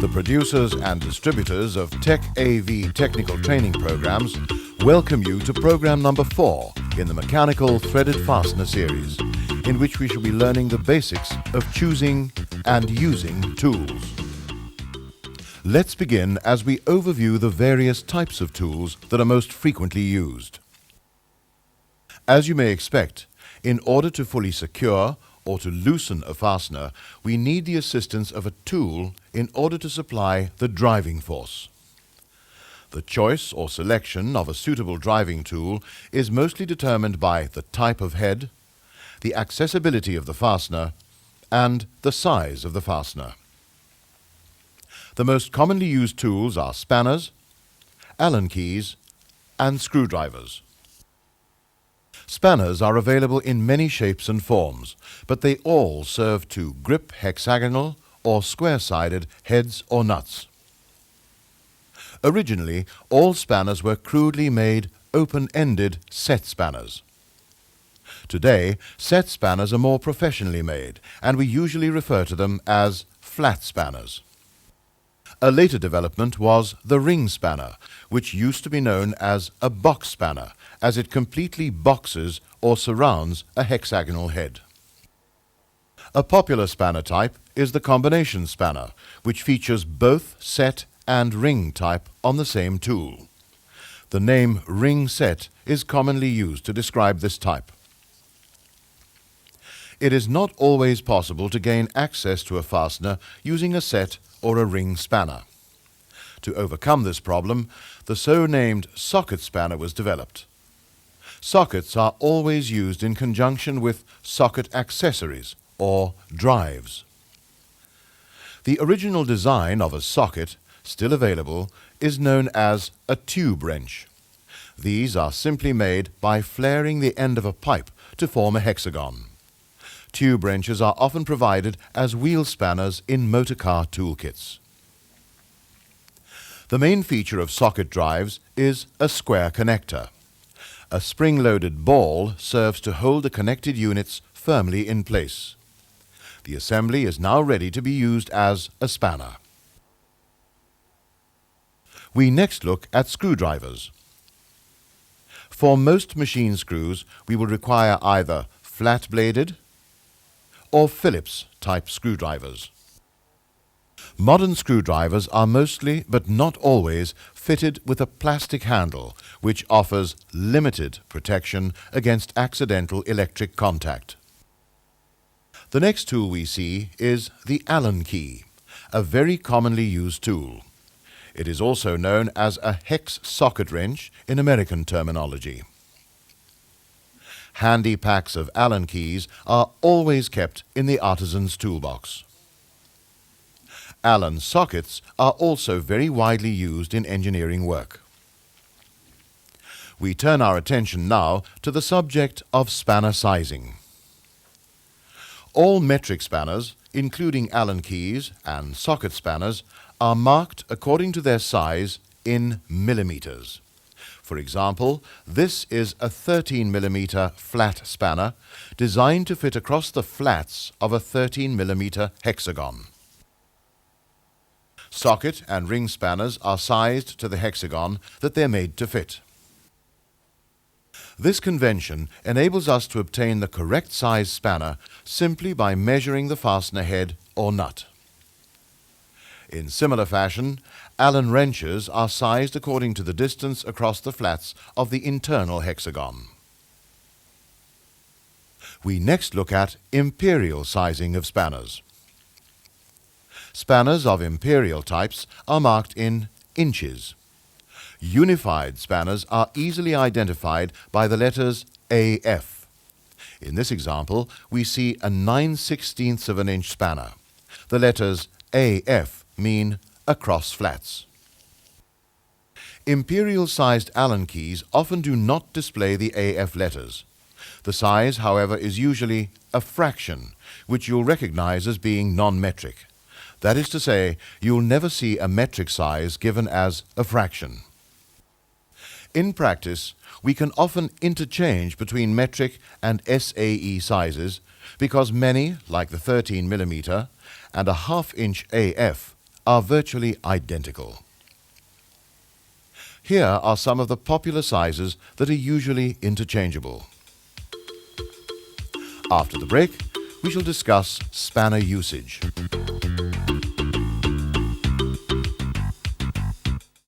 The producers and distributors of Tech AV technical training programs welcome you to program number 4 in the Mechanical Threaded Fastener series, in which we shall be learning the basics of choosing and using tools. Let's begin as we overview the various types of tools that are most frequently used. As you may expect, in order to fully secure or to loosen a fastener, we need the assistance of a tool in order to supply the driving force. The choice or selection of a suitable driving tool is mostly determined by the type of head, the accessibility of the fastener, and the size of the fastener. The most commonly used tools are spanners, Allen keys, and screwdrivers. Spanners are available in many shapes and forms, but they all serve to grip hexagonal or square-sided heads or nuts. Originally, all spanners were crudely made open-ended set spanners. Today, set spanners are more professionally made, and we usually refer to them as flat spanners. A later development was the ring spanner, which used to be known as a box spanner, as it completely boxes or surrounds a hexagonal head. A popular spanner type is the combination spanner, which features both set and ring type on the same tool. The name ring set is commonly used to describe this type. It is not always possible to gain access to a fastener using a set or a ring spanner. To overcome this problem, the so-named socket spanner was developed. Sockets are always used in conjunction with socket accessories or drives. The original design of a socket, still available, is known as a tube wrench. These are simply made by flaring the end of a pipe to form a hexagon. Tube wrenches are often provided as wheel spanners in motorcar toolkits. The main feature of socket drives is a square connector. A spring-loaded ball serves to hold the connected units firmly in place. The assembly is now ready to be used as a spanner. We next look at screwdrivers. For most machine screws, we will require either flat-bladed or Phillips-type screwdrivers. Modern screwdrivers are mostly, but not always, fitted with a plastic handle, which offers limited protection against accidental electric contact. The next tool we see is the Allen key, a very commonly used tool. It is also known as a hex socket wrench in American terminology. Handy packs of Allen keys are always kept in the artisan's toolbox. Allen sockets are also very widely used in engineering work. We turn our attention now to the subject of spanner sizing. All metric spanners, including Allen keys and socket spanners, are marked according to their size in millimeters. For example, this is a 13 millimeter flat spanner designed to fit across the flats of a 13 millimeter hexagon. Socket and ring spanners are sized to the hexagon that they're made to fit. This convention enables us to obtain the correct size spanner simply by measuring the fastener head or nut. In similar fashion, Allen wrenches are sized according to the distance across the flats of the internal hexagon. We next look at imperial sizing of spanners. Spanners of imperial types are marked in inches. Unified spanners are easily identified by the letters AF. In this example, we see a 9/16 of an inch spanner. The letters AF mean across flats. Imperial-sized Allen keys often do not display the AF letters. The size, however, is usually a fraction, which you'll recognize as being non-metric. That is to say, you'll never see a metric size given as a fraction. In practice, we can often interchange between metric and SAE sizes because many, like the 13 millimeter and a half-inch AF, are virtually identical. Here are some of the popular sizes that are usually interchangeable. After the break, we shall discuss spanner usage.